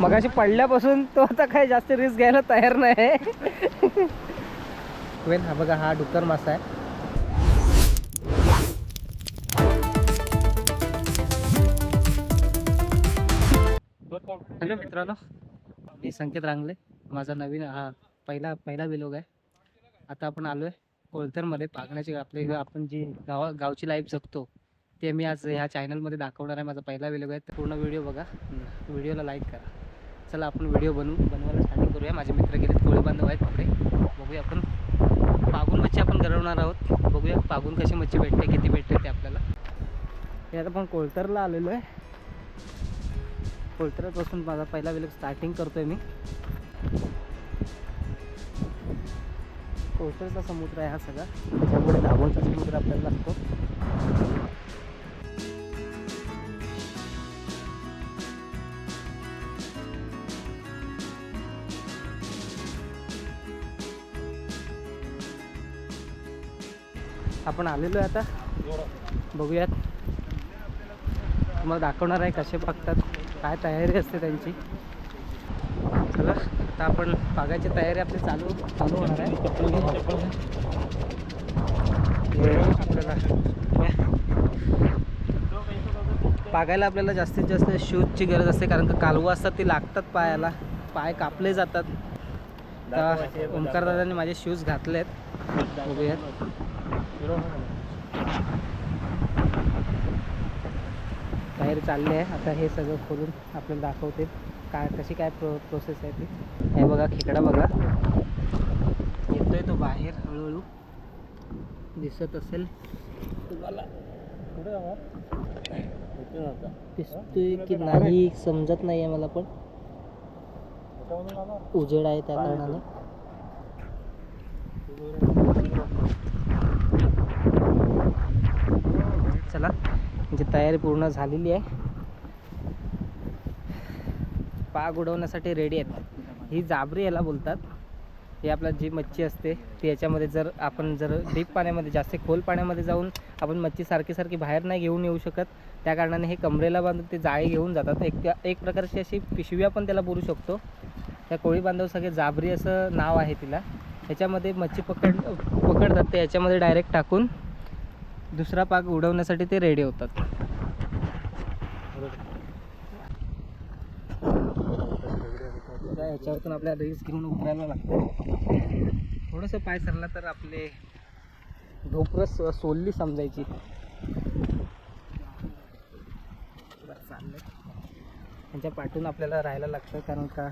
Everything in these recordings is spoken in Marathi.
मगाशी पडल्यापासून तो आता काय जास्त रिस्क घ्यायला तयार नाही. वेल हा बघा, हा डुक्कर मासा आहे. हॅलो मित्रांनो, मी संकेत रांगले. माझा नवीन हा पहिला व्लॉग आहे. आता आपण आलो आहे कोळथरमध्ये. पागण्याची आपण जी गावची लाईफ जगतो ते मी आज ह्या चॅनलमध्ये दाखवणार आहे. माझा पहिला व्लॉग आहे, तर पूर्ण व्हिडिओ बघा, व्हिडिओला लाईक करा. चला आपण व्हिडिओ बनवायला स्टार्टिंग करूया. माझे मित्र गेलेत, कोळी बांधव आहेत तिकडे. बघूया आपण पागून मच्छी आपण गरवणार आहोत. बघूया पागून कशी मच्छी भेटते, किती भेटते ते आपल्याला. हे आता आपण कोळथरला आलेलो आहे. कोळथरपासून माझा पहिला व्लॉग स्टार्टिंग करतोय मी. कोळथरचा समुद्र आहे हा सगळा, त्याच्यामुळे दाभोळचा समुद्र आपल्याला लागतो. आपण आलेलो आहे आता, बघूयात. तुम्हाला दाखवणार आहे कसे बघतात, काय तयारी असते त्यांची. चला आता आपण पागायची तयारी आपली चालू होणार आहे. आपल्याला पागायला आपल्याला जास्तीत जास्त शूजची गरज असते, कारण का कालवं असतात ती लागतात पायाला, पाय कापले जातात. आता ओंकार दादांनी माझे शूज घातलेत. बघूयात. तयारी चालली आहे. आता हे सगळं खोलून आपल्याला दाखवते कशी काय प्रोसेस आहे ती. हे बघा, खेकडा बघा येतोय तो बाहेर, हळूहळू दिसत असेल तुम्हाला. दिसतोय की नाही समजत नाही आहे मला, पण उजेड आहे त्या कारणाने. चला, म्हणजे तयारी पूर्ण झालेली आहे. पाग उडवण्यासाठी रेडी आहेत. ही जाबरी याला बोलतात. हे आपला जी मच्छी असते ती याच्यामध्ये जर डीप पाण्यामध्ये, जास्त खोल पाण्यामध्ये जाऊन आपण मच्छी सारखी बाहेर नाही घेऊन येऊ शकत. त्या कारणाने हे कमरेला बांधून ते जाळी घेऊन जातात. एक प्रकारची अशी पिशवी आपण त्याला बोलू शकतो. त्या कोळी बांधव सगळे जाबरी असं नाव आहे तिला. याच्यामध्ये मच्छी पकडतात ते, याच्यामध्ये डायरेक्ट टाकून दुसरा पाग उडवण्यासाठी ते रेडी होतात. याच्यावरतून आपल्याला रिस्क घेऊन उतरायला लागतं. थोडंसं पाय सरला तर आपले ढोपरस सोलली समजायची. चाललंय त्यांच्या पाठून आपल्याला राहायला लागतं, कारण का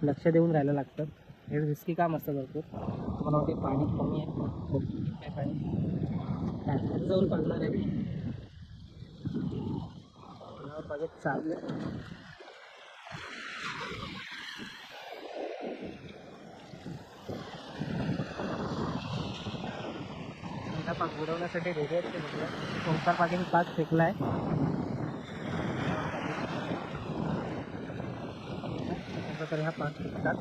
लक्ष देऊन राहायला लागतं. हे रिस्की काम असतं भरपूर. तुम्हाला वाटते पाणी कमी आहे, काय पाणी जाऊन पाडणार आहे पाण्यात. चाललं पाक बुडवण्यासाठी रेडी आहेत. ओंकार पाटील पाक फेकला आहे. तर ह्या पाक फेकतात.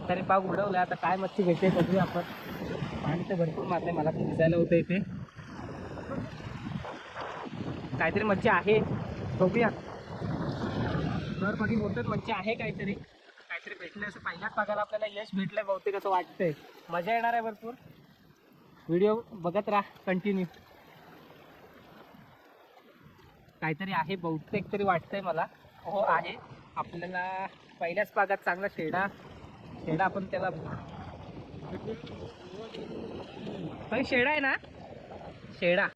तरी पाक उडवला. आता काय मच्छी भेटते बघूया आपण. पाणी तर भरपूर मारते, मला पण दिसायला होतं इथे काहीतरी मच्छी आहे. बघूया. सर पाटील बोलतात मच्छी आहे, काहीतरी भेटलं. असं पहिल्याच पागाला आपल्याला यश भेटलंय बहुतेक असं वाटतंय. मजा येणार आहे भरपूर. व्हिडिओ बघत राहा कंटिन्यू. काहीतरी आहे बहुतेक तरी वाटतंय मला. हो आहे. आपल्याला पहिल्याच पागात चांगला शेडा आपण त्याला शेडा आहे ना, शेडा.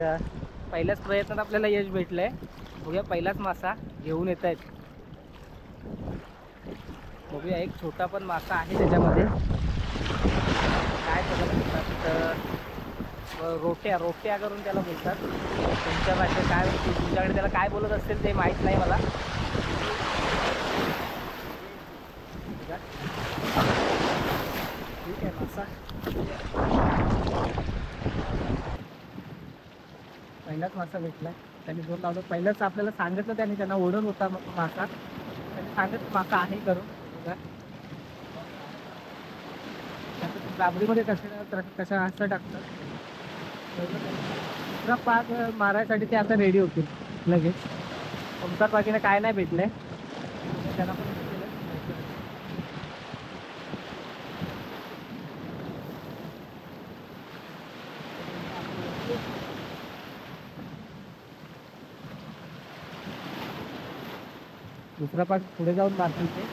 पहिल्याच प्रयत्नात आपल्याला यश भेटलंय. बघूया, पहिलाच मासा घेऊन येत आहेत. बघूया, एक छोटा पण मासा आहे त्याच्यामध्ये. काय त्याला बोलतात, रोट्या करून त्याला बोलतात. तुमच्या भाषेत काय, तुमच्याकडे त्याला काय बोलत असतील ते माहीत नाही मला. ठीक आहे, मासा पहिलाच मासा भेटला. त्यांनी दोन लावलं. पहिलंच आपल्याला सांगितलं त्याने, त्यांना ओढत होता मासा. त्यांनी सांगितलं मासा आहे करून. जाबरीमध्ये कशा असं टाकतात. दुसरा पाक मारायसाठी ते आता रेडी होतील लगेच. ओमकार बागेला काय नाही भेटलंय त्याला पण दुसरा पाक पुढे जाऊन मारते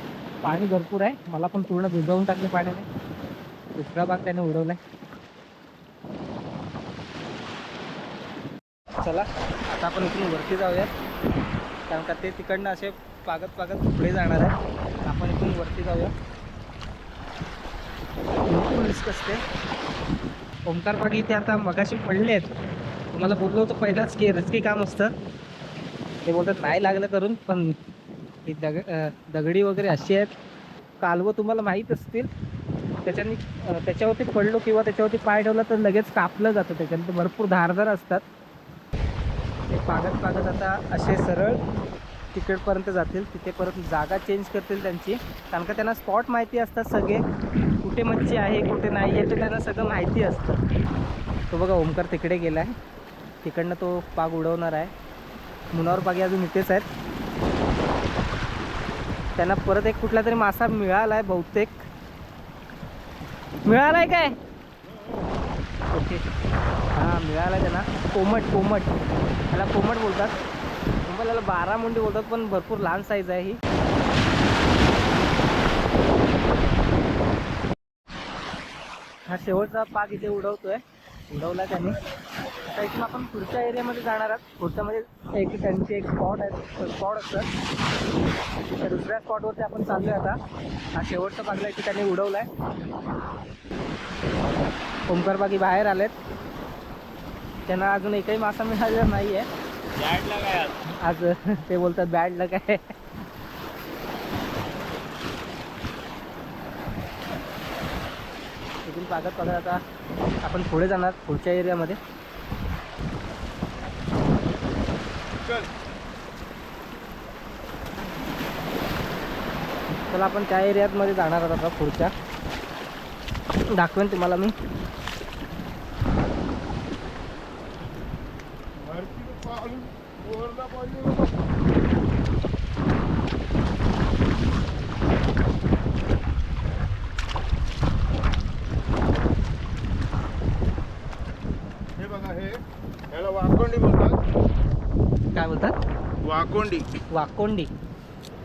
पाणी भरपूर आहे मला पण पूर्ण भिजवून टाकले पाण्याने दुसरा भाग त्याने उडवलाय चला आता आपण इथून वरती जाऊया कारण का ते तिकडनं असे पागत पुढे जाणार आहे आपण इथून वरती जाऊया भरपूर रिस्क असते ओमकार बाग इथे आता मगाशी पडले आहेत तुम्हाला बोललो होतो पहिलाच की रिस्की काम असतं ते बोलतात नाही लागलं करून पण ही दगडी वगैरे अशी आहेत कालवं तुम्हाला माहीत असतील त्याच्यावरती पडलो किंवा त्याच्यावरती पाय ठेवला तर लगेच कापलं जातं त्याच्यानंतर भरपूर धारदार असतात ते पागत आता असे सरळ तिकडपर्यंत जातील तिथे परत जागा चेंज करतील त्यांची कारण का त्यांना स्पॉट माहिती असतात सगळे कुठे मच्छी आहे कुठे नाही आहे ते त्यांना सगळं माहिती असतं तो बघा ओमकार तिकडे गेला आहे तिकडनं तो पाग उडवणार आहे मुनावर पागी अजून इथेच आहेत त्यांना परत एक कुठला तरी मासा मिळालाय बहुतेक मिळालाय काय ओके हां मिळालाय त्यांना कोमट त्याला कोमट बोलतात मुंबईला 12 मुंडी बोलतात पण भरपूर लहान साईज आहे ही हा शेवटचा पाक इथे उडवला त्याने आता इथून आपण पुढच्या एरियामध्ये जाणार आहोत पुढच्यामध्ये त्यांची एक स्पॉट असतात त्या दुसऱ्या स्पॉटवरती आपण चाललो आहे आता हा शेवटचा पागला इथे त्यांनी उडवला आहे ओमकार बागी बाहेर आलेत त्यांना अजून एकही मासा मिळालेला नाही आहे बॅड लक आहे आज ते बोलतात बॅड लक आहे इथून पागत आता आपण पुढे जाणार पुढच्या एरियामध्ये चला आपण त्या एरियामध्ये जाणार आहोत आता पुढच्या दाखवेन तुम्हाला मी हे बघा हे याला वाकोंडी बोलतात काय बोलतात वाकोंडी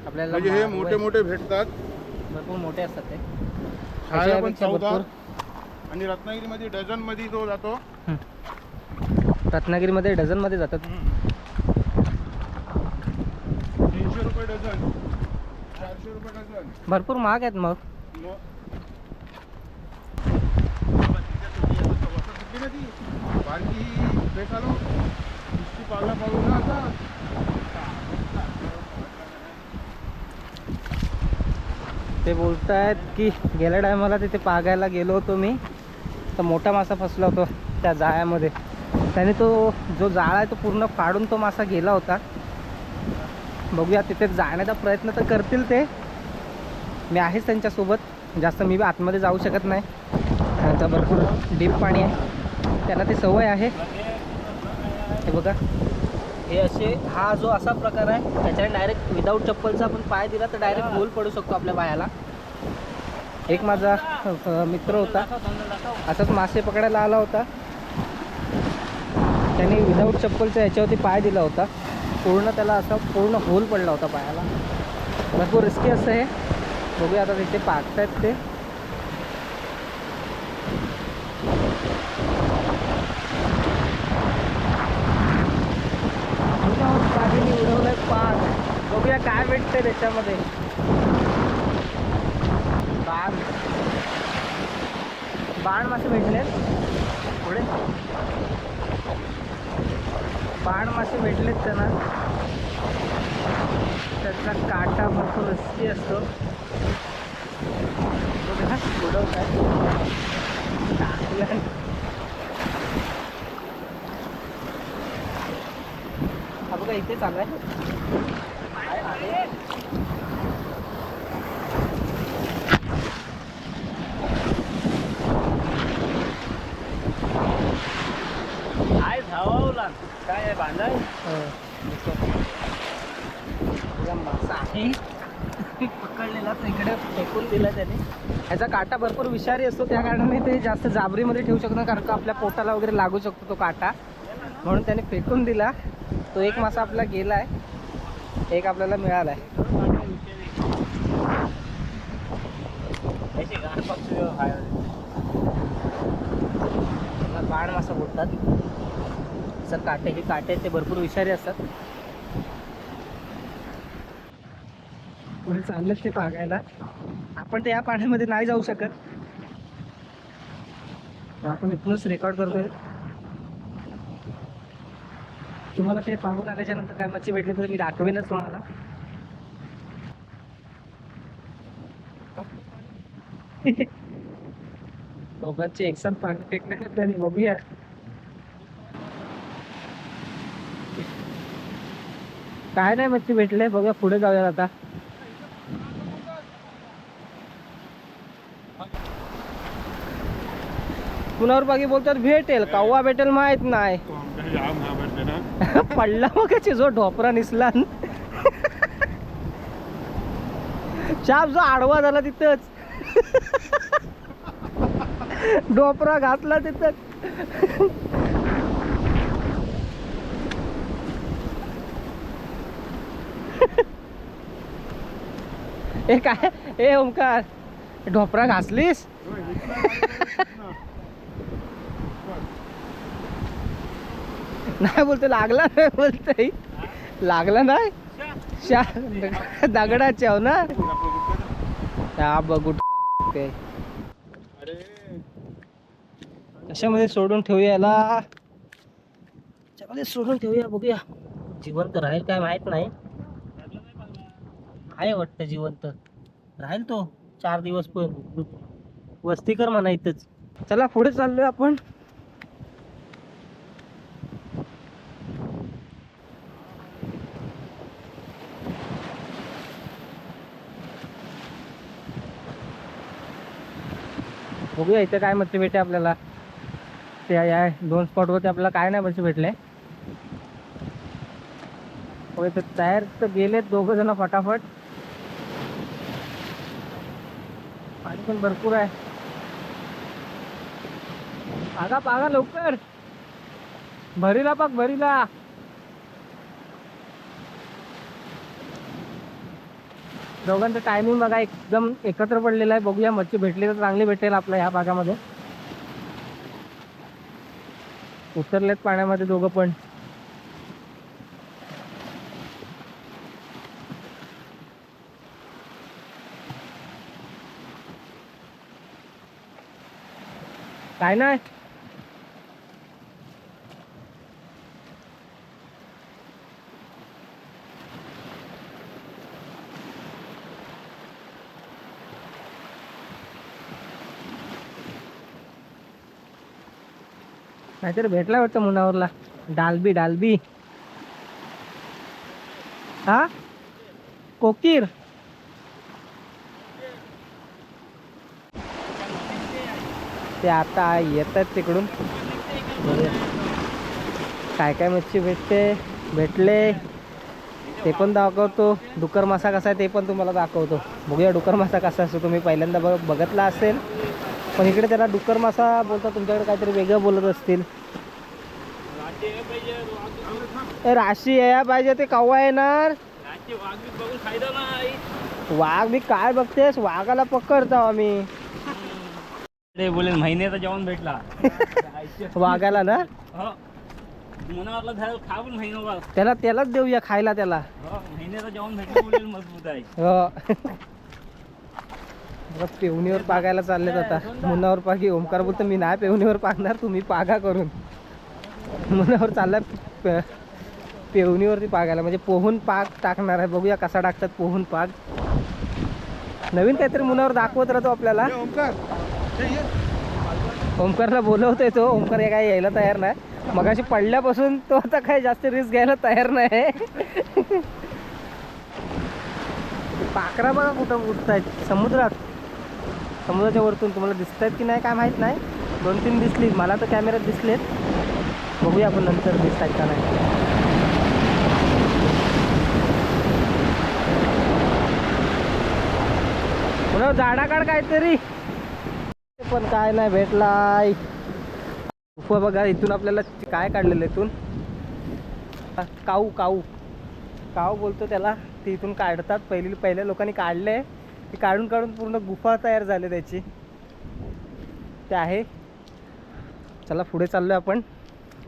आपल्याला म्हणजे हे मोठे भेटतात भरपूर मोठे असतात ते खायला पण अशापेक्षा चवदार भरपूर आणि रत्नागिरीमध्ये डझन मध्ये तो जातो रत्नागिरीमध्ये डझनमध्ये जातात 300 रुपये डझन 400 रुपये डझन भरपूर महाग आहेत मग बारकी बेसालो पाला पाहू ना आता ते बोलतायत की गेल्या टायमाला तिथे पागायला गेलो होतो मी तर मोठा मासा फसला होता त्या जाळ्यामध्ये त्याने तो जो जाळा आहे तो पूर्ण फाडून तो मासा गेला होता बघूया तिथे जाण्याचा प्रयत्न तर करतील ते मी आहेच त्यांच्यासोबत जास्त मी आतमध्ये जाऊ शकत नाही त्यांचा भरपूर डीप पाणी आहे त्यांना ती सवय आहे हे बघा हे असे हा जो असा प्रकार आहे त्याच्याने डायरेक्ट विदाऊट चप्पलचा आपण पाय दिला तर डायरेक्ट होल पडू शकतो आपल्या पायाला एक माझा मित्र होता असाच मासे पकडायला आला होता त्याने विदाऊट चप्पलचा याच्यावरती पाय दिला होता पूर्ण त्याला असा पूर्ण होल पडला होता पायाला भरपूर रिस्की असतं हे बघूया आता तिथे पाकतायत ते उडवलंय पाक बघूया काय भेटतंय त्याच्यामध्ये बाण मासे भेटलेत पुढे बाण मासे भेटलेत त्यांना त्याचा काटा भरपूर रिस्की असतो बघा उडवताय टाकलं हा बघा इथे चालू आहे काय धावावला काय आहे बांधाय बघा मासा आहे पकडलेला तो इकडे फेकून दिला त्याने. ह्याचा काटा भरपूर विषारी असतो, त्या कारणाने ते जास्त जाबरीमध्ये ठेवू शकतो, कारण का आपल्या पोटाला वगैरे लागू शकतो तो काटा, म्हणून त्याने फेकून दिला. तो एक मासा आपला गेला आहे, एक आपल्याला मिळाला आहे. बाण मासा बोलतात. सर काटे, हे काटे ते भरपूर विषारी असतात. पुढे चाललं ते पागायला. आपण ते या पाण्यामध्ये नाही जाऊ शकत, आपण इथूनच रेकॉर्ड करतोय. तुम्हाला ते पाहून आल्याच्या नंतर काय मच्छी भेटली तर मी दाखवेनच तुम्हाला. दोघांचे एकसाथ पाणी फेकण्यात त्यांनी बघूया. काय नाही मच्छी भेटले, बघूया पुढे जाऊया आता. पुण्यावर बाकी बोलतात भेटेल, काव्वा भेटेल माहित नाही. पडला मग जो ढोपरा निसला शाप जो आडवा झाला तिथंच ढोपरा घातला तिथंच. ए काय ए ओमकार, ढोपरा घासलीस? नाही बोलते, लागला नाही बोलते, लागला नाही. दगडाच्या ना हा बघू कशामध्ये सोडून ठेवूया याला, त्याच्यामध्ये सोडून ठेवूया. बघूया जिवंत राहील काय माहित नाही. आहे वाटतं जिवंत राहील तो 4 दिवस, पण वस्ती कर म्हणा इथंच. चला पुढे चाललोय आपण. बघूया इथे काय मच्छी भेटते आपल्याला. त्या या 2 स्पॉटवरती आपल्याला काय नाही मच्छी भेटले. तयार तर गेलेत 2 जण फटाफट. पाणी पण भरपूर आहे. पागा पागा लवकर, भरीला पाक भरीला. दोघांचं टायमिंग बघा एकदम एकत्र पडलेला आहे. बघूया मच्छी भेटली तर चांगली भेटेल आपल्या ह्या भागामध्ये. उतरलेत पाण्यामध्ये दोघं पण. काय नाही नाहीतर भेटला वाटतं मुनावरला. डालबी डालबी हा कोकीर. ते आता येतात तिकडून. काय काय मच्छी भेटले ते पण दाखवतो. डुकर मासा कसा आहे ते पण तुम्हाला दाखवतो. बघूया डुकर मासा कसा असतो. तुम्ही पहिल्यांदा बघितला असेल, पण इकडे त्याला डुकर मासा बोलतात, तुमच्याकडे काहीतरी वेगळं बोलत असतील. राशी यायला पाहिजे, ते केव्हा येणार? वाघ बी काय बघतेस, वाघाला पकडतो आम्ही. बोलेल महिन्याचा जेवण भेटला वाघाला ना, मुनावरला झालं खा पण महिना, त्यालाच देऊया खायला. त्याला महिन्याचं जेवण भेटलं बोलेल मजबूत आहे. हो पेवणीवर पागायला चाललेत आता. मुनावर पागी. ओमकार बोलतो मी नाही पेवणीवर पागणार, तुम्ही पागा करून. मुनावर चाललाय पेवणीवरती पागायला, म्हणजे पोहून पाग टाकणार आहे. बघूया कसा टाकतात पोहून पाग. नवीन काहीतरी मुनावर दाखवत राहतो आपल्याला. ओमकारला बोलवतोय तो. ओमकार काय यायला तयार नाही. मगाशी पडल्यापासून तो आता काय जास्त रिस्क घ्यायला तयार नाही. पाखरा बघा कुठं उठतायत समुद्रात. समुद्राच्या वरतून तुम्हाला दिसत आहेत की नाही काय माहित नाही. 2-3 दिसली मला तर कॅमेऱ्यात दिसलेत. बघूया आपण नंतर दिसत आहेत का नाही. बरं झाडा काढ काहीतरी, पण काय नाही भेटलाय. गुफा बघा, इथून आपल्याला काय काढलेलं इथून, काऊ काऊ काऊ बोलतो त्याला. ते इथून काढतात, पहिल्या लोकांनी काढले, ते काढून काढून पूर्ण गुफा तयार झाली त्याची. ते आहे. चला पुढे चाललोय आपण,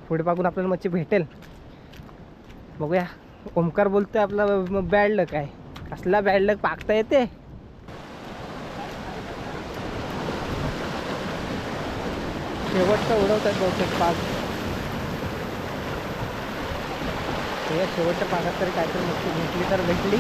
पुढे पाहून आपल्याला मच्छी भेटेल. बघूया. ओमकार बोलतोय आपला बॅड लक आहे. कसला बॅड लक, पाकता येते. शेवटचं उडवतात बहुतेक पाक. शेवटच्या पाकात तरी काहीतरी मच्छी भेटली तर भेटली.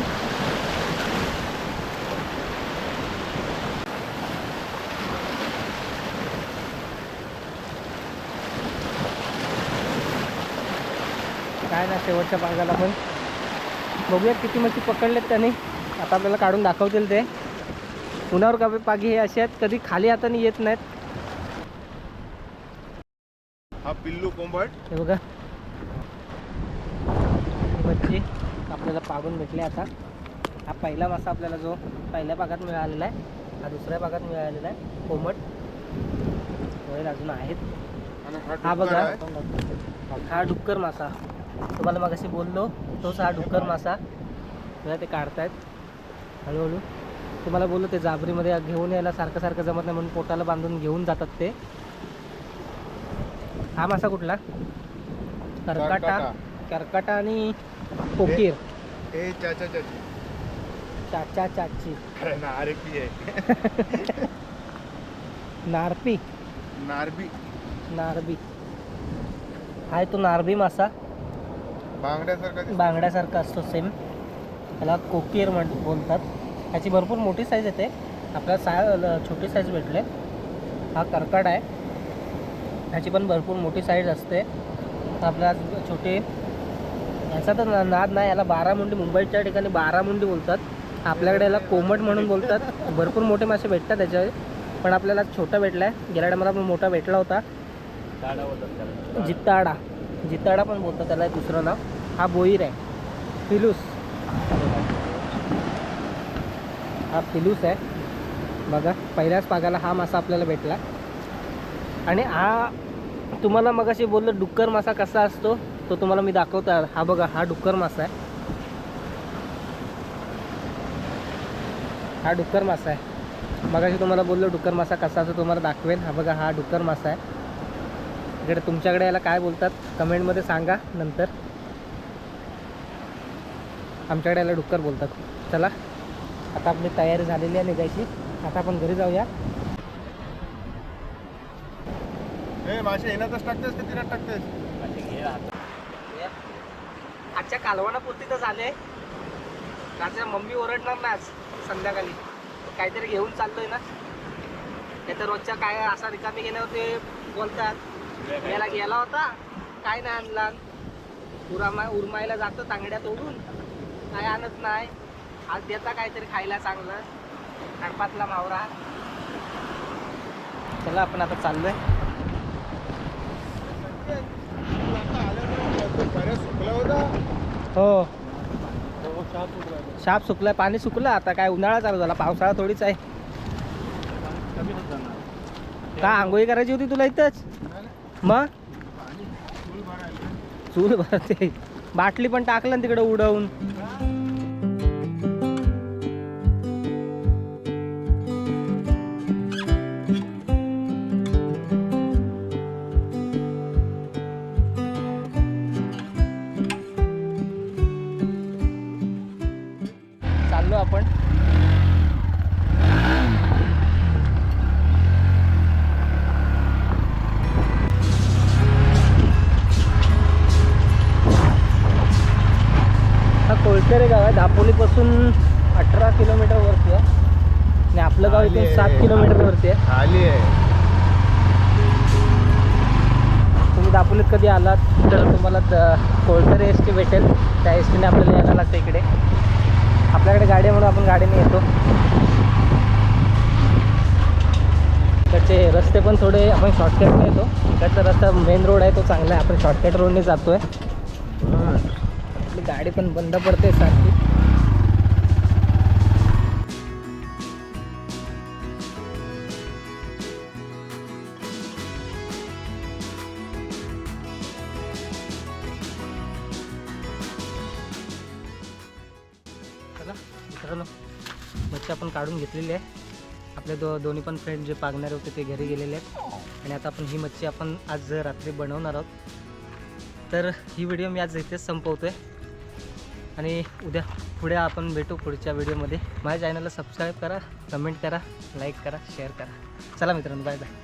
काय ना, शेवटच्या पागाला पण बघूया किती मच्छी पकडलेत त्याने. आता आपल्याला काढून दाखवतील ते. उन्हावर का पागी हे असे आहेत, कधी खाली हाताने येत नाहीत. हा पिल्लू कोंबट. हे बघा, ही मच्छी आपल्याला पागून भेटली. आता हा पहिला मासा आपल्याला जो पहिल्या भागात मिळालेला आहे, हा दुसऱ्या भागात मिळालेला आहे कोंबट. होईल अजून आहेत. हा बघा, हा डुक्कर मासा. तुम्हाला मगाशी बोललो तोच हा डुक्कर मासा. ते काढतायत हळूहळू. तुम्हाला बोललो ते जाबरीमध्ये घेऊन यायला सारखं सारखं जमत नाही, म्हणून पोटाला बांधून घेऊन जातात ते. हा मासा कुठला, करकाटा आणि कोकीर. चाचा चाची नारपी आहे. नारपी नारबी आहे तो नारबी मासा. बांगड्यासारखा असतो सेम. त्याला कोकीर बोलतात. त्याची भरपूर मोठी साईज येते. आपल्याला छोटी साईज भेटले. हा करकाट आहे, ह्याची पण भरपूर मोठी साईज असते. आपल्याला छोटे याचा तर नाद नाही. याला 12 मुंडी, मुंबईच्या ठिकाणी 12 मुंडी बोलतात. आपल्याकडे याला कोमट म्हणून बोलतात. भरपूर मोठे मासे भेटतात त्याच्यावर, पण आपल्याला छोटा भेटला आहे. गेल्या टायमाला पण मोठा भेटला होता. जित्ताडा पण बोलतात त्याला, दुसरं नाव. हा बोईर आहे, पिलूस. हा पिलूस आहे बघा. पहिल्याच पागाला हा मासा आपल्याला भेटला. आणि हा तुम्हाला मगाशी बोललो डुक्कर मासा कसा असतो तो तुम्हाला मी दाखवतो. हा बघा, हा डुक्कर मासा आहे. हा डुक्कर मासा आहे. मगाशी तुम्हाला बोललो डुक्कर मासा कसा असतो तुम्हाला दाखवेन. हा बघा, हा डुक्कर मासा आहे. इकडे तुमच्याकडे याला काय बोलतात कमेंटमध्ये सांगा नंतर. आमच्याकडे याला डुक्कर बोलतात. चला, आता आपली तयारी झालेली आहे निघायची. आता आपण घरी जाऊया. मासे येण्यातच टाकतेस का तिला टाकतेस? आजच्या कालवणापुरती तर झाले. रात्री मम्मी ओरडणार ना आज संध्याकाळी. काहीतरी घेऊन चाललोय ना, नाही तर रोजच्या काय असा रिकामी गेल्यावर ते बोलतात याला गेला होता काय नाही आणला, उरमायला जातो तांगड्या तोडून, काय आणत नाही. आज देता काहीतरी खायला चांगलं, कडपातला मावरा. चला आपण आता चाललोय. हो, शाप सुकलाय, पाणी सुकलं. आता काय उन्हाळा चालू झाला, पावसाळा थोडीच आहे. का आंघोळी करायची होती तुला इथंच? मग चूल भरते, बाटली पण टाकलं ना तिकडे उडवून. चाललो आपण. हा कोळतेरे गाव आहे. दापोलीपासून 18 किलोमीटर वरती आहे आणि आपलं गाव इथून 7 किलोमीटर वरती आहे. खाली आहे. तुम्ही दापोलीत कधी आलात तर तुम्हाला कोळतेरे एस टी भेटेल. त्या एस टीने आपल्याला यायला लागतं इकडे. आपल्याकडे गाडी आहे म्हणून आपण गाडीने येतो. इकडचे रस्ते पण थोडे आपण शॉर्टकटने येतो. इकडचा रस्ता मेन रोड आहे तो चांगला आहे. आपण शॉर्टकट रोडने जातोय. आपली गाडी पण बंद पडते सारखी. मित्रांनो मच्छी आपण काढून घेतलेली आहे. आपले दोन्ही पण फ्रेंड जे पागणारे होते ते घरी गेलेले आहेत आणि आता आपण ही मच्छी आपण आज रात्री बनवणार आहोत. तर ही व्हिडिओ मी आज इथेच संपवतो आहे आणि उद्या पुढे आपण भेटू पुढच्या व्हिडिओमध्ये. माझ्या चॅनलला सबस्क्राईब करा, कमेंट करा, लाईक करा, शेअर करा. चला मित्रांनो, बाय बाय.